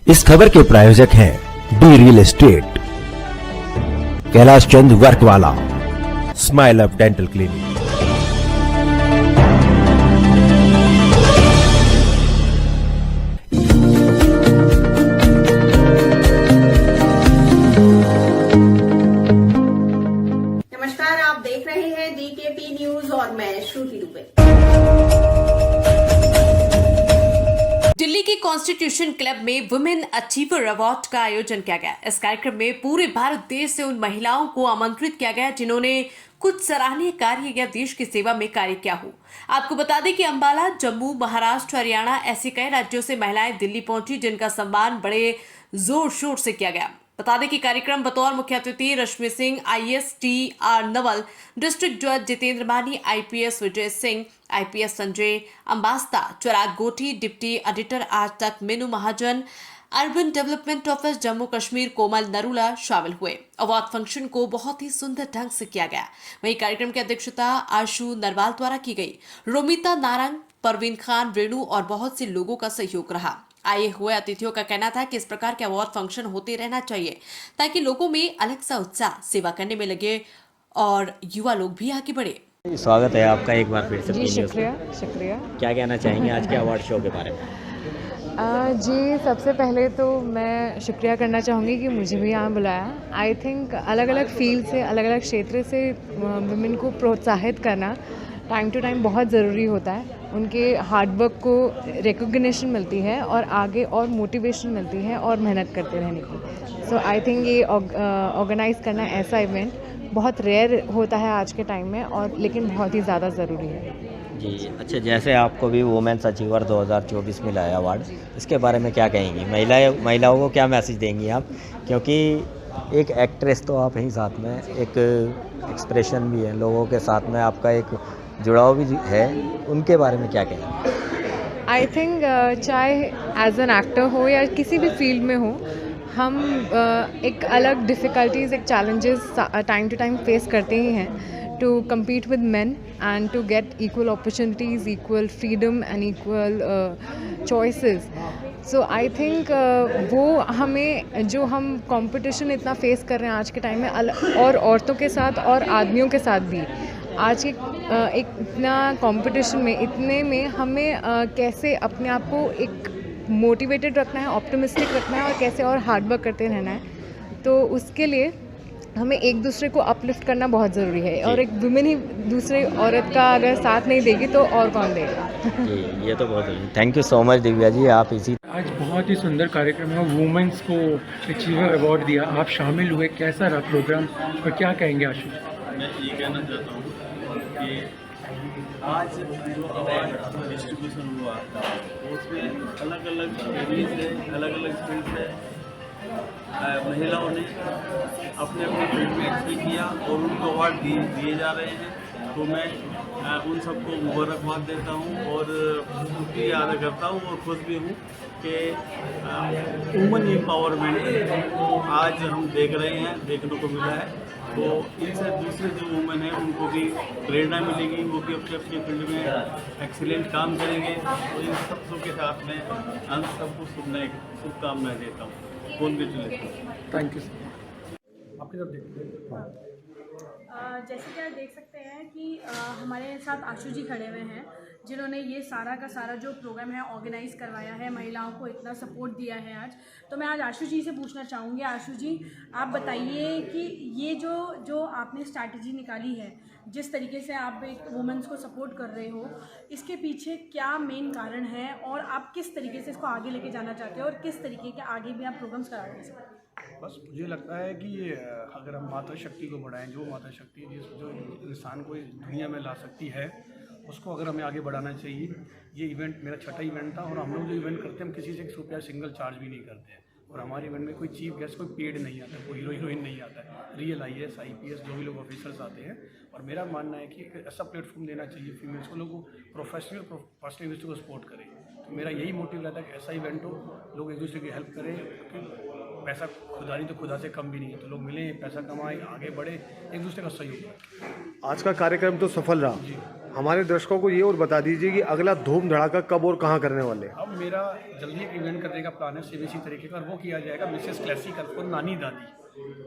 इस खबर के प्रायोजक हैं D real estate, Kailash Chand work वाला, स्माइल अप डेंटल क्लिनिक। नमस्कार, आप देख रहे हैं डीकेपी न्यूज और मैं श्रुति दुबे। दिल्ली के कॉन्स्टिट्यूशन क्लब में वुमेन अचीवर अवार्ड का आयोजन किया गया। इस कार्यक्रम में पूरे भारत देश से उन महिलाओं को आमंत्रित किया गया जिन्होंने कुछ सराहनीय कार्य या देश की सेवा में कार्य किया हो। आपको बता दें कि अंबाला, जम्मू, महाराष्ट्र, हरियाणा ऐसे कई राज्यों से महिलाएं दिल्ली पहुंची जिनका सम्मान बड़े जोर शोर से किया गया। बता दें कि कार्यक्रम बतौर मुख्य अतिथि Rashmi Singh, IAS TR Naval, district जज Jitendra Mani, IPS Vijay Singh, IPS Sanjay Ambasta, Chirag Gothi, deputy editor Aaj Tak Meenu Mahajan, urban development office Jammu Kashmir Komal Narula शामिल हुए। अवार्ड फंक्शन को बहुत ही सुंदर ढंग से किया गया। वहीं कार्यक्रम की अध्यक्षता आशु नरवाल द्वारा की गई। रोमिता नारंग, परवीन खान, रेणु और बहुत से लोगों का सहयोग रहा। आए हुए अतिथियों का कहना था कि इस प्रकार के अवार्ड फंक्शन होते रहना चाहिए ताकि लोगों में अलग सा उत्साह सेवा करने में लगे और युवा लोग भी आगे बढ़े। स्वागत है आपका एक बार फिर से जी, शुक्रिया। क्या कहना चाहेंगे आज के अवार्ड शो के बारे में? जी, सबसे पहले तो मैं शुक्रिया करना चाहूँगी कि मुझे भी यहाँ बुलाया। आई थिंक अलग अलग फील्ड से, अलग अलग क्षेत्र से वुमेन को प्रोत्साहित करना टाइम टू टाइम बहुत ज़रूरी होता है। उनके हार्डवर्क को रिकॉग्निशन मिलती है और आगे और मोटिवेशन मिलती है और मेहनत करते रहने की। सो आई थिंक ये ऑर्गेनाइज़ करना ऐसा इवेंट बहुत रेयर होता है आज के टाइम में, और लेकिन बहुत ही ज़्यादा ज़रूरी है। जी, अच्छा, जैसे आपको भी वुमेन्स अचीवर 2024 मिला है अवार्ड, इसके बारे में क्या कहेंगी? महिलाओं को क्या मैसेज देंगी आप? क्योंकि एक एक्ट्रेस तो आप ही साथ में, एक एक्सप्रेशन भी है, लोगों के साथ में आपका एक जुड़ाव भी है, उनके बारे में क्या कहेंगे? आई थिंक चाहे एज एन एक्टर हो या किसी भी फील्ड में हो, हम एक अलग डिफ़िकल्टीज़, एक challenges time to time face करते ही हैं to compete with men and to get equal opportunities, equal freedom and equal choices. So I think वो हमें, जो हम competition इतना face कर रहे हैं आज के टाइम में, और औरतों के साथ और आदमियों के साथ भी, आज के एक इतना competition में, इतने में हमें कैसे अपने आप को एक मोटिवेटेड रखना है, ऑप्टिमिस्टिक रखना है और कैसे और हार्ड वर्क करते रहना है। तो उसके लिए हमें एक दूसरे को अपलिफ्ट करना बहुत ज़रूरी है, और एक वुमेन ही दूसरे औरत का अगर साथ नहीं देगी तो और कौन देगा। जी, ये तो बहुत ज़रूरी। Thank you so much Divya ji, आप इसी। आज बहुत ही सुंदर कार्यक्रम है, वुमेन्स को अचीवर अवार्ड दिया, आप शामिल हुए, कैसा रहा प्रोग्राम और क्या कहेंगे आशु? मैं ये कहना चाहता हूँ कि आज जो अवार्ड डिस्ट्रीब्यूशन हुआ उसमें अलग अलग एरिया से, अलग अलग फील्ड से महिलाओं ने अपने अपने फील्ड में एक्सेल किया और उनको अवार्ड दिए जा रहे हैं। तो मैं उन सबको मुबारकबाद देता हूँ और शुक्रिया अदा करता हूँ और खुश भी हूँ कि वुमेन एम्पावरमेंट आज हम देख रहे हैं, देखने को मिला है। तो इनसे दूसरे जो वुमेन हैं उनको भी प्रेरणा मिलेगी, वो भी अपने अपने फील्ड में एक्सीलेंट काम करेंगे। तो इन सबके साथ में हम सबको शुभकामनाएं देता हूँ। कॉन्ग्रेचुलेशन। Thank you. आपकी तरफ देखते हैं। जैसे कि आप देख सकते हैं कि हमारे साथ आशु जी खड़े हुए हैं जिन्होंने ये सारा का सारा जो प्रोग्राम है ऑर्गेनाइज़ करवाया है, महिलाओं को इतना सपोर्ट दिया है आज। तो मैं आज आशु जी से पूछना चाहूँगी, आशु जी आप बताइए कि ये जो आपने स्ट्रैटेजी निकाली है, जिस तरीके से आप एक वुमेन्स को सपोर्ट कर रहे हो, इसके पीछे क्या मेन कारण है और आप किस तरीके से इसको आगे लेके जाना चाहते हो और किस तरीके के आगे भी आप प्रोग्राम्स करा रहे हैं? बस मुझे लगता है कि अगर हम माता शक्ति को बढ़ाएं, जो माता शक्ति जो इंसान को इस दुनिया में ला सकती है, उसको अगर हमें आगे बढ़ाना चाहिए। ये इवेंट मेरा छठा इवेंट था, और हम लोग जो इवेंट करते हैं हम किसी से ₹1 सिंगल चार्ज भी नहीं करते हैं, और हमारे इवेंट में कोई चीफ गेस्ट, कोई पेड नहीं आता, कोई हीरोइन नहीं आता है, रियल IAS IPS जो भी लोग ऑफिसर्स आते हैं। और मेरा मानना है कि एक ऐसा प्लेटफॉर्म देना चाहिए फीमेल्स को, लोगों प्रोफेशनल पर्सनलिस्ट को सपोर्ट करें। तो मेरा यही मोटिव रहता है कि ऐसा इवेंट हो, लोग एक दूसरे की हेल्प करें। पैसा खुदानी तो खुदा से कम भी नहीं है, तो लोग मिले, पैसा कमाए, आगे बढ़े, एक दूसरे का सहयोग करें। आज का कार्यक्रम तो सफल रहा। हमारे दर्शकों को ये और बता दीजिए कि अगला धूम धड़ाका कब और कहाँ करने वाले हैं? अब मेरा जल्दी एक इवेंट करने का प्लान है सेम इसी तरीके का, और वो किया जाएगा मिसेस क्लासिकल और नानी दादी।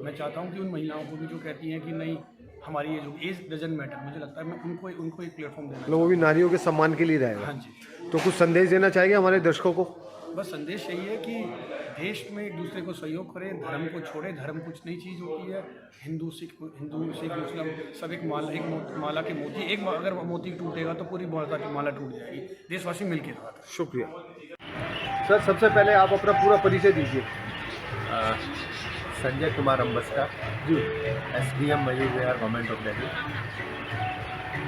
मैं चाहता हूँ कि उन महिलाओं को भी जो कहती हैं कि नहीं हमारी ये जो एज डजंट मैटर, मुझे लगता है मैं उनको एक प्लेटफॉर्म देना। लोगों भी नारियों के सम्मान के लिए रहेगा। हाँ जी। तो कुछ संदेश देना चाहेंगे हमारे दर्शकों को? बस संदेश यही है कि देश में एक दूसरे को सहयोग करें, धर्म को छोड़े। धर्म कुछ नई चीज़ होती है। हिंदू सिख मुस्लिम सब एक माला के मोती, एक अगर मोती टूटेगा तो पूरी माला की माला टूट जाएगी। देशवासी मिलकर रहा। शुक्रिया सर। सबसे पहले आप अपना पूरा परिचय दीजिए। संजय कुमार अम्बस्का जी, SDM Mayur Vihar government of Delhi.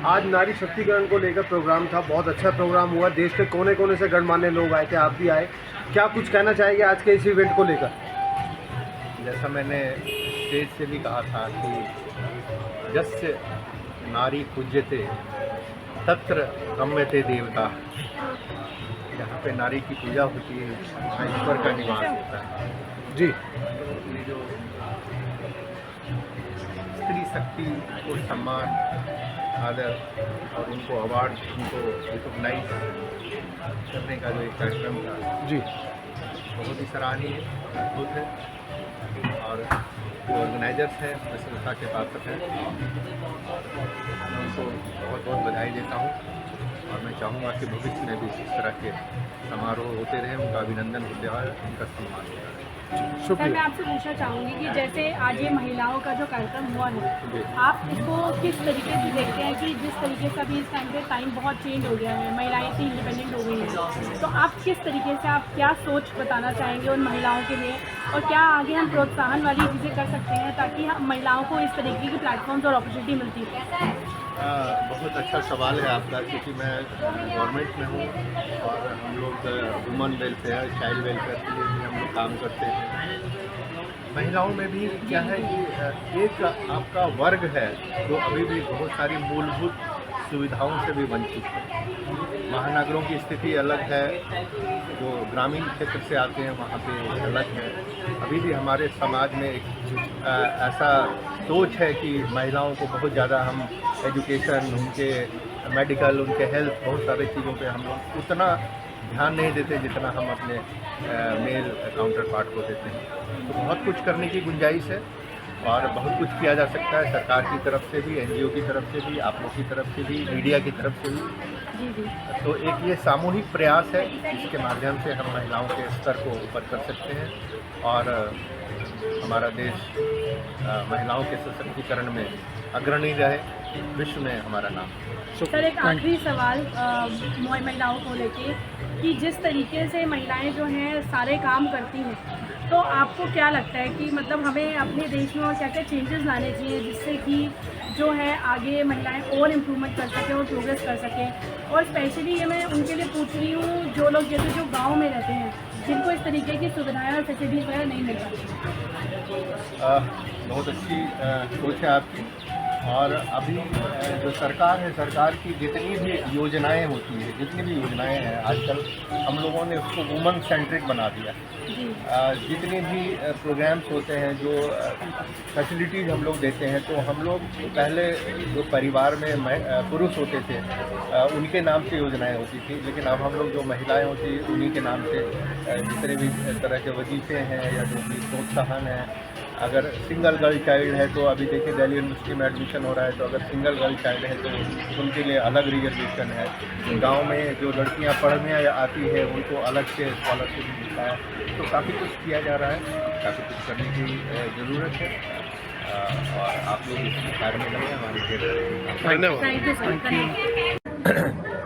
आज नारी शक्तिकरण को लेकर प्रोग्राम था, बहुत अच्छा प्रोग्राम हुआ। देश के कोने कोने से गणमान्य लोग आए थे, आप भी आए। क्या कुछ कहना चाहेंगे आज के इस इवेंट को लेकर? जैसा मैंने स्टेज से भी कहा था कि यस्य नारी पूज्यते तत्र गम्यते देवता। जहाँ पे नारी की पूजा होती है वहाँ ईश्वर का निवास होता है जी। ये जो स्त्री शक्ति को सम्मान, आदर और उनको अवार्ड, उनको रिकॉग्नाइज करने का जो एक कार्यक्रम था जी, बहुत ही सराहनीय अद्भुत है। और जो ऑर्गेनाइजर्स हैं प्रशंसा के पात्र हैं, मैं उनको बहुत बहुत बधाई देता हूँ। और मैं चाहूँगा कि भविष्य में भी इस तरह के समारोह होते रहे, उनका अभिनंदन होते रहे, उनका सम्मान होता रहे। सर मैं आपसे पूछना चाहूँगी कि जैसे आज ये महिलाओं का जो कार्यक्रम हुआ है, आप इसको किस तरीके से देखते हैं कि जिस तरीके से अभी इस टाइम पे टाइम बहुत चेंज हो गया है, महिलाएं इतनी इंडिपेंडेंट हो गई हैं, तो आप किस तरीके से आप क्या सोच बताना चाहेंगे उन महिलाओं के लिए, और क्या आगे हम प्रोत्साहन वाली चीज़ें कर सकते हैं ताकि हम महिलाओं को इस तरीके की प्लेटफॉर्म्स और अपॉर्चुनिटी मिलती है? बहुत अच्छा सवाल है आपका, क्योंकि मैं गवर्नमेंट में हूँ और हम लोग वुमेन वेलफेयर, चाइल्ड वेलफेयर के लिए भी हम लोग काम करते हैं। महिलाओं में भी क्या है कि एक आपका वर्ग है जो अभी भी बहुत सारी मूलभूत सुविधाओं से भी वंचित है। महानगरों की स्थिति अलग है, जो ग्रामीण क्षेत्र से आते हैं वहाँ पे अलग है। अभी भी हमारे समाज में ऐसा सोच है कि महिलाओं को बहुत ज़्यादा हम एजुकेशन, उनके मेडिकल, उनके हेल्थ, बहुत सारी चीज़ों पे हम लोग उतना ध्यान नहीं देते जितना हम अपने मेल काउंटर पार्ट को देते हैं। तो बहुत कुछ करने की गुंजाइश है और बहुत कुछ किया जा सकता है, सरकार की तरफ से भी, NGO की तरफ से भी, आप लोग की तरफ से भी, मीडिया की तरफ से भी। तो एक ये सामूहिक प्रयास है जिसके माध्यम से हम महिलाओं के स्तर को ऊपर कर सकते हैं और हमारा देश महिलाओं के सशक्तिकरण में अग्रणी रहे, विश्व में हमारा नाम। सर एक आखिरी सवाल महिलाओं को लेके कि जिस तरीके से महिलाएं जो हैं सारे काम करती हैं, तो आपको क्या लगता है कि मतलब हमें अपने देश में और क्या क्या चेंजेस लाने चाहिए जिससे कि जो है आगे महिलाएं और इम्प्रूवमेंट कर सकें और प्रोग्रेस कर सकें? और स्पेशली ये मैं उनके लिए पूछ रही हूँ जो लोग जैसे जो गांव में रहते हैं, जिनको इस तरीके की सुविधाएं और फैसिलिटीज़ वगैरह नहीं मिल पाती। बहुत अच्छी सोच है आपकी। और अभी जो सरकार है, सरकार की जितनी भी योजनाएं होती है, जितनी भी योजनाएं हैं, आजकल हम लोगों ने उसको वुमन सेंट्रिक बना दिया। जितने भी प्रोग्राम्स होते हैं, जो फैसिलिटीज़ हम लोग देते हैं, तो हम लोग पहले जो परिवार में पुरुष होते थे उनके नाम से योजनाएं होती थी, लेकिन अब हम लोग जो महिलाएं होती उन्हीं के नाम से जितने भी तरह के वजीफे हैं या जो भी प्रोत्साहन है। अगर सिंगल गर्ल चाइल्ड है तो अभी देखिए दिल्ली यूनिवर्सिटी में एडमिशन हो रहा है, तो अगर सिंगल गर्ल चाइल्ड है तो उनके लिए अलग रिजर्वेशन है। गांव में जो लड़कियां पढ़ने आती है उनको अलग से स्कॉलरशिप मिलता है। तो काफ़ी कुछ किया जा रहा है, काफ़ी कुछ करने की ज़रूरत है और आप लोग इस कार्य में लगे हमारी धन्यवाद।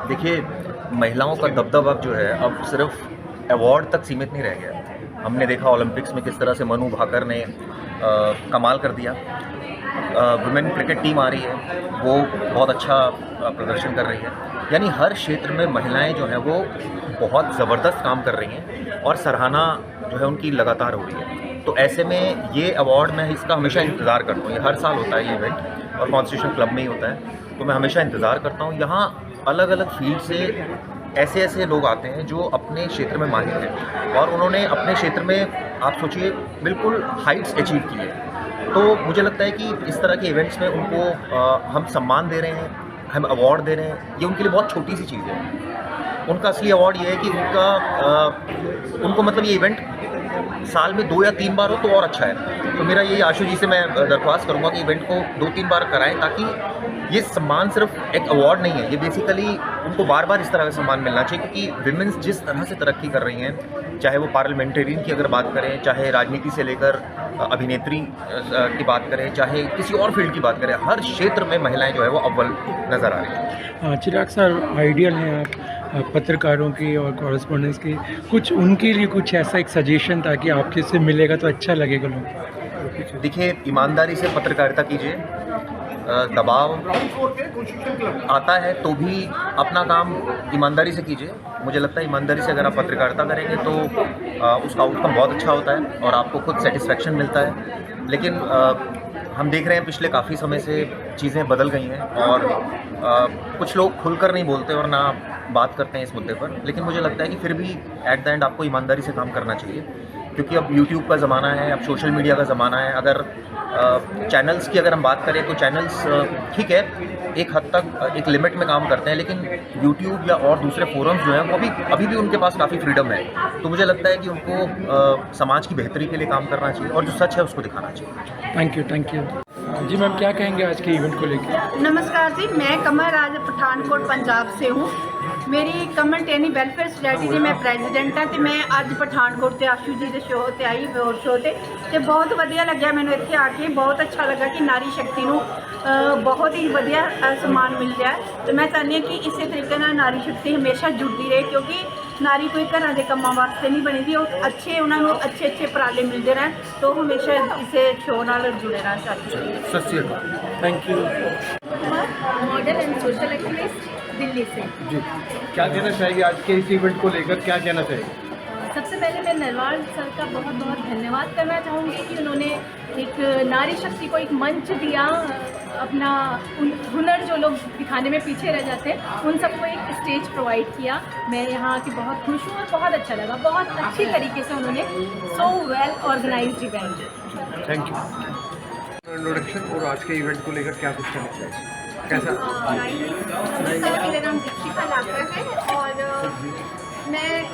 देखिए, महिलाओं का दबदबा जो है अब सिर्फ अवार्ड तक सीमित नहीं रह गया। हमने देखा ओलंपिक्स में किस तरह से मनु भाकर ने कमाल कर दिया। वुमेन क्रिकेट टीम आ रही है, वो बहुत अच्छा प्रदर्शन कर रही है। यानी हर क्षेत्र में महिलाएं जो हैं वो बहुत ज़बरदस्त काम कर रही हैं और सराहना जो है उनकी लगातार हो रही है। तो ऐसे में ये अवार्ड मैं इसका हमेशा इंतज़ार करता हूँ। ये हर साल होता है ये इवेंट और कॉन्स्टिट्यूशन क्लब में ही होता है, तो मैं हमेशा इंतज़ार करता हूँ। यहाँ अलग अलग फील्ड से ऐसे लोग आते हैं जो अपने क्षेत्र में माहिर हैं और उन्होंने अपने क्षेत्र में आप सोचिए बिल्कुल हाइट्स अचीव की है। तो मुझे लगता है कि इस तरह के इवेंट्स में उनको हम सम्मान दे रहे हैं, हम अवार्ड दे रहे हैं, ये उनके लिए बहुत छोटी सी चीज़ है। उनका असली अवार्ड ये है कि उनको मतलब ये इवेंट साल में 2 या 3 बार हो तो और अच्छा है। तो मेरा यही आशु जी से मैं दरख्वास्त करूँगा कि इवेंट को 2-3 बार कराएं, ताकि ये सम्मान सिर्फ एक अवार्ड नहीं है, ये बेसिकली उनको बार बार इस तरह का सम्मान मिलना चाहिए। क्योंकि विमेंस जिस तरह से तरक्की कर रही हैं, चाहे वो पार्लियामेंटेरियन की अगर बात करें, चाहे राजनीति से लेकर अभिनेत्री की बात करें, चाहे किसी और फील्ड की बात करें, हर क्षेत्र में महिलाएं जो है वो अव्वल नज़र आ रही हैं। चिराग सर, आइडियल हैं आप पत्रकारों की और कॉरेस्पॉन्डेंट्स की, कुछ उनके लिए कुछ ऐसा एक सजेशन ताकि आपके से मिलेगा तो अच्छा लगेगा लोग। देखिए, ईमानदारी से पत्रकारिता कीजिए, दबाव आता है तो भी अपना काम ईमानदारी से कीजिए। मुझे लगता है ईमानदारी से अगर आप पत्रकारिता करेंगे तो उसका आउटकम बहुत अच्छा होता है और आपको खुद सेटिस्फेक्शन मिलता है। लेकिन हम देख रहे हैं पिछले काफ़ी समय से चीज़ें बदल गई हैं और कुछ लोग खुलकर नहीं बोलते और ना बात करते हैं इस मुद्दे पर। लेकिन मुझे लगता है कि फिर भी एट द एंड आपको ईमानदारी से काम करना चाहिए, क्योंकि अब यूट्यूब का ज़माना है, अब सोशल मीडिया का ज़माना है। अगर चैनल्स की अगर हम बात करें तो चैनल्स ठीक है, एक हद तक एक लिमिट में काम करते हैं, लेकिन यूट्यूब या और दूसरे फोरम्स जो हैं वो अभी भी उनके पास काफ़ी फ्रीडम है। तो मुझे लगता है कि उनको समाज की बेहतरी के लिए काम करना चाहिए और जो सच है उसको दिखाना चाहिए। Thank you ji. मैम, क्या कहेंगे आज के इवेंट को लेकर? नमस्कार जी, मैं कमर राज पठानकोट पंजाब से हूँ। मेरी कमर टैनी वेलफेयर सोसाइटी की मैं प्रेजिडेंट हाँ। तो मैं अज पठानकोट से आशू जी के शो से आई, रोड शो से बहुत वधिया लग्या मैंने इत्थे आके। बहुत अच्छा लगा कि नारी शक्ति नूं बहुत ही वधिया सम्मान मिल रहा है। तो मैं चाहती हूँ कि इस तरीके नाल नारी शक्ति हमेशा जुड़ती रहे, क्योंकि नारी कोई घर के कामों वास्ते नहीं बनी थी, अच्छे उन्होंने अच्छे उपराले मिलते रहें। तो हमेशा इस शो नाल जुड़े रहना चाहती हूँ। सत श्री अकाल। Thank you. Model and social activist Delhi से जी, क्या कहना चाहिए आज के इस इवेंट को लेकर, क्या कहना चाहिए? सबसे पहले मैं नरवाल सर का बहुत बहुत धन्यवाद करना चाहूँगी कि उन्होंने एक नारी शक्ति को एक मंच दिया, अपना हुनर जो लोग दिखाने में पीछे रह जाते हैं उन सबको एक स्टेज प्रोवाइड किया। मैं यहाँ आके बहुत खुश हूँ और बहुत अच्छा लगा, बहुत अच्छी तरीके से उन्होंने so well organised event. Thank you. Introduction और आज के इवेंट को लेकर क्या कुछ कहना चाहिए, कैसा? मेरा नाम दीक्षिका लाकर है और मैं एक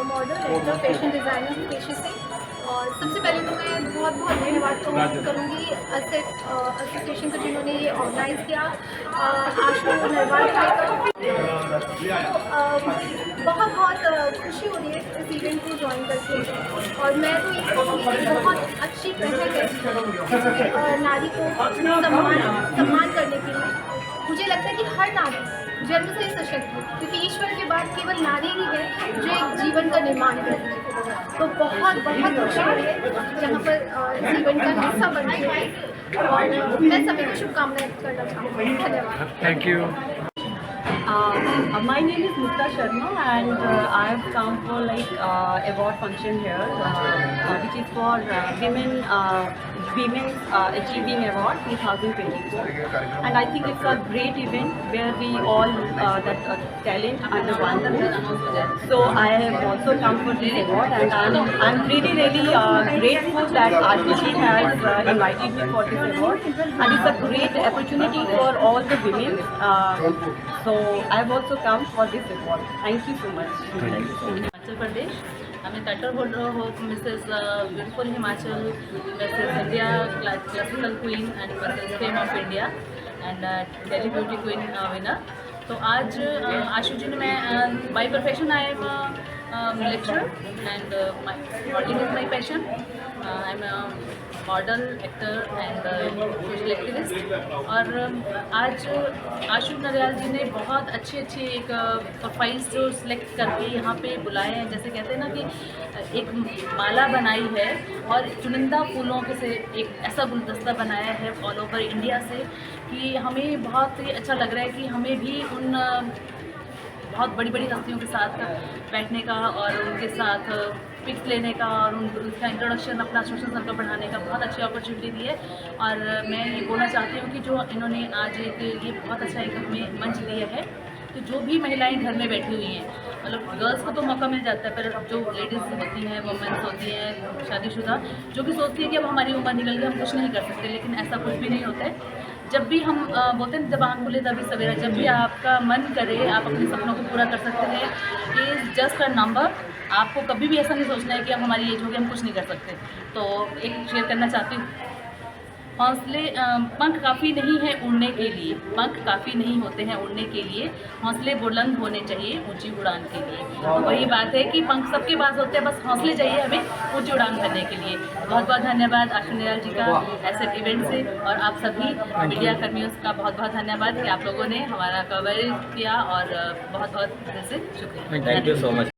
मॉडल एडिटर, फैशन डिज़ाइनर हूँ पेशे से। और सबसे पहले तो मैं बहुत बहुत धन्यवाद करूँगी असेट एसोसिएशन को जिन्होंने ये ऑर्गेनाइज़ किया, आशु नरवाल का। बहुत बहुत खुशी हो रही है इस इवेंट को ज्वाइन करके। और मैं तो ये कहूँगी बहुत अच्छी पहल है नारी को सम्मान करने के लिए। मुझे लगता है कि हर नारी जन्म से सशक्त है, क्योंकि ईश्वर के बाद केवल नारी ही है जो एक जीवन का निर्माण करती है। तो बहुत बहुत खुशी हो रही है जहाँ पर इस इवेंट का हिस्सा बन रही है और मैं सभी को शुभकामनाएं करना चाहूँगी। धन्यवाद। Thank you. My name is Mukta Sharma and I have come for award function here which is for Women's Achieving Award 2024, and I think it's a great event where we all that talent under one roof. So I have also come for this award and I'm really grateful that RTC has invited me for this award, and it's a great opportunity for all the women. So I've also come for this award. Thank you so much. Himachal Pradesh हमें title holder हो Mrs beautiful Himachal, Mrs India classical queen and Mrs fame of India and Delhi beauty queen winner. तो आज आशु जी ने मैं by profession I am lecturer and modelling is my passion. I am model, actor and social activist. और आज आशु नरवाल जी ने बहुत अच्छी एक प्रोफाइल्स जो सिलेक्ट करके यहाँ पे बुलाए हैं। जैसे कहते हैं ना कि एक माला बनाई है और चुनिंदा फूलों के से एक ऐसा गुलदस्ता बनाया है ऑल ओवर इंडिया से कि हमें बहुत ही अच्छा लग रहा है कि हमें भी उन बहुत बड़ी हस्तियों के साथ बैठने का और उनके साथ पिक्स लेने का और उनका इंट्रोडक्शन अपना सोशल सर्कल बढ़ाने का बहुत अच्छी अपॉर्चुनिटी दी है। और मैं ये बोलना चाहती हूँ कि जो इन्होंने आज ये बहुत अच्छा एक हमें मंच दिया है, तो जो भी महिलाएं घर में बैठी हुई हैं, मतलब गर्ल्स को तो मौका मिल जाता है, पर जो लेडीज़ होती हैं, वुमेन्स होती हैं शादीशुदा, जो कि सोचती है कि अब हमारी उम्र निकल गई, हम कुछ नहीं कर सकते, लेकिन ऐसा कुछ भी नहीं होता है। जब भी हम बोलते हैं जब आँख खुले तभी सवेरा, जब भी आपका मन करे आप अपने सपनों को पूरा कर सकते हैं। Is just a number. आपको कभी भी ऐसा नहीं सोचना है कि अब हमारी एज होगी हम कुछ नहीं कर सकते। तो एक शेयर करना चाहती हूँ, हौसले पंख काफ़ी नहीं है उड़ने के लिए, पंख काफ़ी नहीं होते हैं उड़ने के लिए, हौसले बुलंद होने चाहिए ऊंची उड़ान के लिए। तो वही बात है कि पंख सबके पास होते हैं, बस हौसले चाहिए हमें ऊंची उड़ान करने के लिए। बहुत बहुत धन्यवाद आशु निराल जी का ऐसे इवेंट से, और आप सभी मीडिया कर्मियों का बहुत बहुत धन्यवाद कि आप लोगों ने हमारा कवरेज किया, और बहुत बहुत दिल से शुक्रिया। Thank you so much.